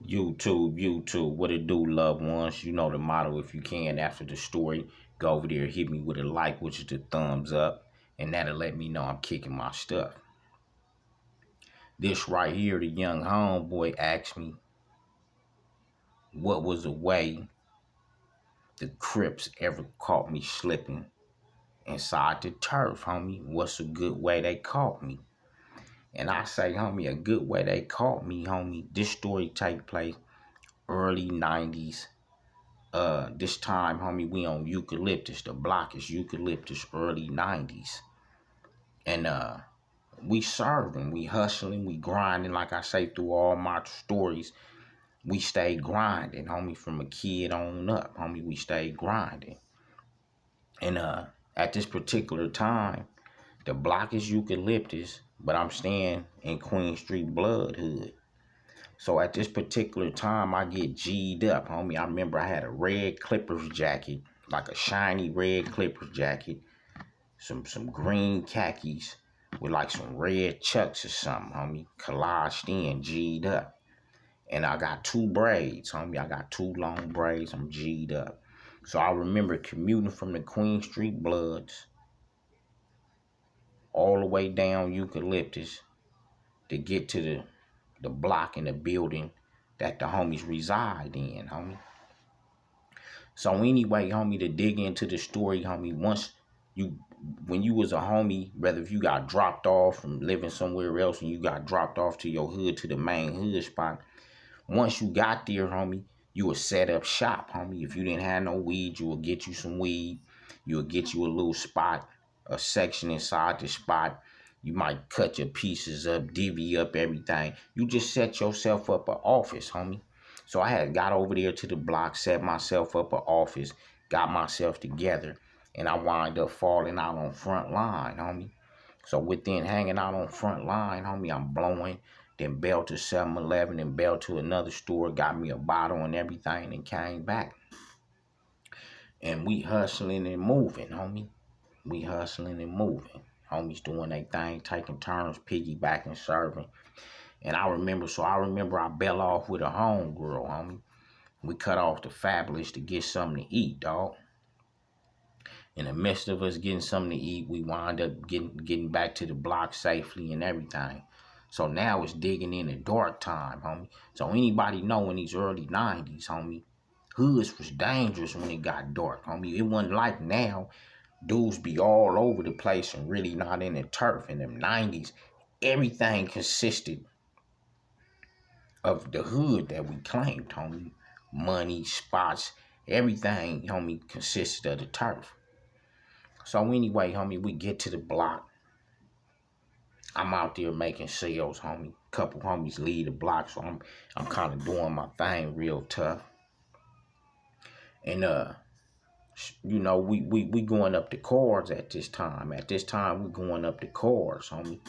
YouTube, what it do, loved ones? You know the motto. If you can, after the story, go over there, hit me with a like, which is the thumbs up, and that'll let me know I'm kicking my stuff. This right here, the young homeboy asked me what was the way the Crips ever caught me slipping inside the turf, homie. What's a good way they caught me? And I say, homie, a good way they caught me, homie. This story take place early 90s. This time, homie, we on eucalyptus. The block is eucalyptus, early 90s. And we serving, we hustling, we grinding. Like I say through all my stories, we stay grinding, homie, from a kid on up, homie, we stay grinding. And at this particular time, the block is eucalyptus, but I'm staying in Queen Street Bloodhood. So at this particular time, I get G'd up, homie. I remember I had a red Clippers jacket, like a shiny red Clippers jacket, some green khakis with like some red chucks or something, homie. Collaged in, G'd up. And I got two braids, homie. I got two long braids. I'm G'd up. So I remember commuting from the Queen Street Bloods all the way down Eucalyptus to get to the block in the building that the homies reside in, homie. So anyway, homie, to dig into the story, homie, when you was a homie, whether if you got dropped off from living somewhere else and you got dropped off to your hood, to the main hood spot, once you got there, homie, you would set up shop, homie. If you didn't have no weed, you would get you some weed. You would get you a little spot, a section inside the spot. You might cut your pieces up, divvy up everything. You just set yourself up an office, homie. So I had got over there to the block, set myself up an office, got myself together, and I wind up falling out on front line, homie. So within hanging out on front line, homie, I'm blowing. Then bailed to 7-Eleven and bailed to another store, got me a bottle and everything, and came back. And we hustling and moving, homie. We hustling and moving. Homies doing their thing, taking turns, piggybacking, serving. And I remember I bail off with a homegirl, homie. We cut off the Fabulous to get something to eat, dog. In the midst of us getting something to eat, we wind up getting back to the block safely and everything. So now it's digging in the dark time, homie. So anybody know in these early 90s, homie, hoods was dangerous when it got dark, homie. It wasn't like now. Dudes be all over the place and really not in the turf. In them 90s, everything consisted of the hood that we claimed, homie. Money, spots, everything, homie, consisted of the turf. So anyway, homie, we get to the block. I'm out there making sales, homie. Couple homies lead the block, so I'm kind of doing my thing real tough. And you know, we going up the cars at this time. At this time, we going up the cars, homie.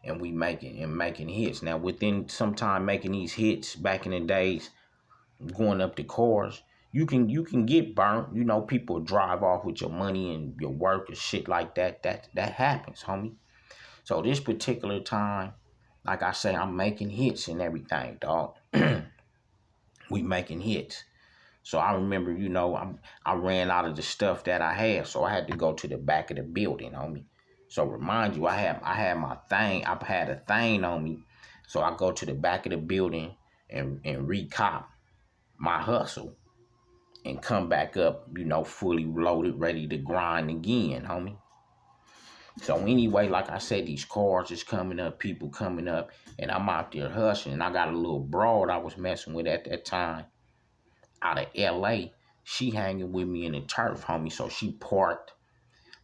And we making hits. Now within some time making these hits back in the days, going up the cars, you can get burnt. You know, people drive off with your money and your work and shit like that. That happens, homie. So this particular time, like I say, I'm making hits and everything, dog. We making hits. So I remember, you know, I ran out of the stuff that I had, so I had to go to the back of the building, homie. So remind you, I had my thing, I had a thing on me. So I go to the back of the building and recop my hustle and come back up, you know, fully loaded, ready to grind again, homie. So anyway, like I said, these cars is coming up, people coming up, and I'm out there hustling. I got a little broad I was messing with at that time out of LA. She hanging with me in the turf, homie. So she parked.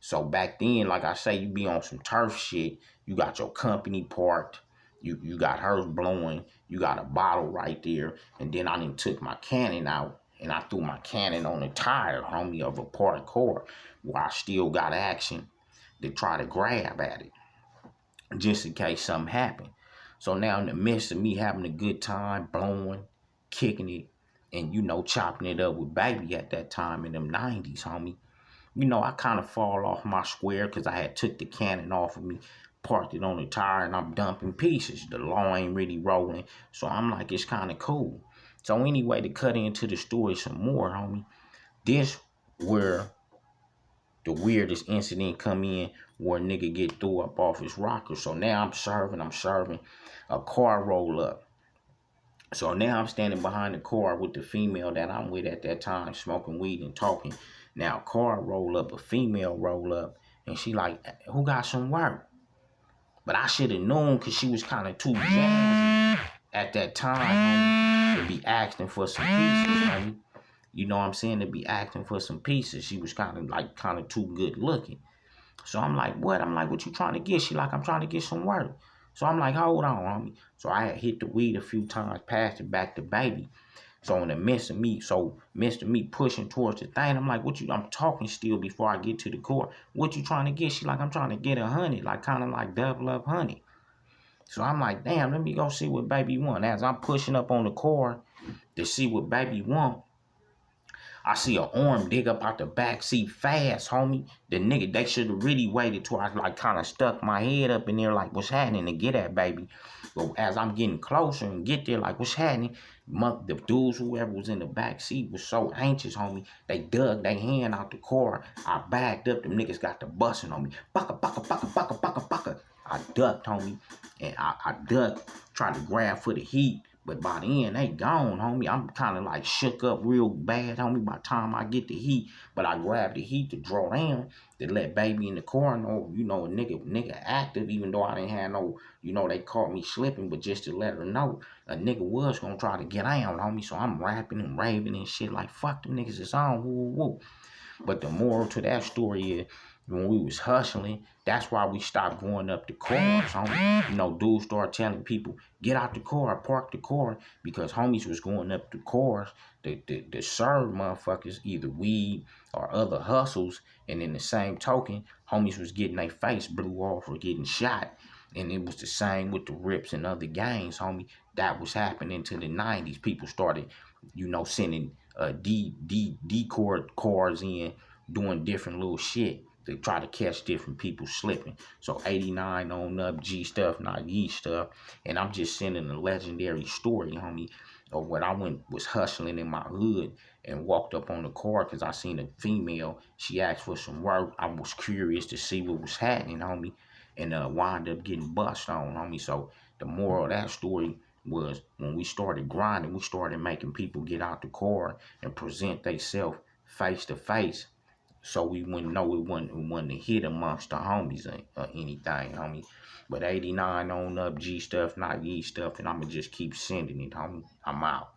So back then, like I say, you be on some turf shit. You got your company parked. You got hers blowing. You got a bottle right there. And then I done took my cannon out and I threw my cannon on the tire, homie, of a parked car where I still got action to try to grab at it just in case something happened. So now in the midst of me having a good time, blowing, kicking it, and, you know, chopping it up with baby at that time in them 90s, homie, you know, I kind of fall off my square because I had took the cannon off of me, parked it on the tire, and I'm dumping pieces. The law ain't really rolling, so I'm like, it's kind of cool. So anyway, to cut into the story some more, homie, this where the weirdest incident come in where a nigga get threw up off his rocker. So now I'm serving, a car roll up. So now I'm standing behind the car with the female that I'm with at that time, smoking weed and talking. Now car roll up, a female roll up, and she like, who got some work? But I should have known because she was kind of too jazzy at that time, homie, to be asking for some pieces, homie. You know what I'm saying? To be asking for some pieces. She was kind of too good looking. So I'm like, what? I'm like, what you trying to get? She like, I'm trying to get some work. So I'm like, hold on, homie. So I had hit the weed a few times, passed it back to baby. So in the midst of me pushing towards the thing, I'm like, what you, I'm talking still before I get to the core. What you trying to get? She like, I'm trying to get 100, like kind of like double up honey. So I'm like, damn, let me go see what baby want. As I'm pushing up on the core to see what baby want, I see an arm dig up out the back seat fast, homie. The nigga, they should have really waited till I like kind of stuck my head up in there like, what's happening to get at baby. But as I'm getting closer and get there like, what's happening? The dudes, whoever was in the back seat was so anxious, homie. They dug their hand out the car. I backed up. Them niggas got the busting on me. Bucka, bucka, bucka, bucka, bucka, bucka. I ducked, homie. And I ducked, tried to grab for the heat. But by the end, they gone, homie. I'm kind of like shook up real bad, homie, by the time I get the heat. But I grabbed the heat to draw down to let baby in the car know, you know, a nigga active, even though I didn't have no, you know, they caught me slipping, but just to let her know a nigga was gonna try to get out, homie. So I'm rapping and raving and shit like, fuck them niggas, it's on, woo, woo, woo. But the moral to that story is when we was hustling, that's why we stopped going up the cars, homie. You know, dudes started telling people, get out the car, park the car, because homies was going up the cars to serve motherfuckers either weed or other hustles. And in the same token, homies was getting their face blew off or getting shot. And it was the same with the Rips and other gangs, homie. That was happening to the 90s. People started, you know, sending decoy cars in, doing different little shit to try to catch different people slipping. So 89 on up, G stuff, not Ye stuff. And I'm just sending a legendary story, homie, of what I was hustling in my hood and walked up on the car because I seen a female. She asked for some work. I was curious to see what was happening, homie, and wound up getting bust on, homie. So the moral of that story was when we started grinding, we started making people get out the car and present themselves face to face. So we wouldn't know it wasn't a hit amongst the homies or anything, homie. But 89 on up, G stuff, not Ye stuff, and I'ma just keep sending it, homie. I'm out.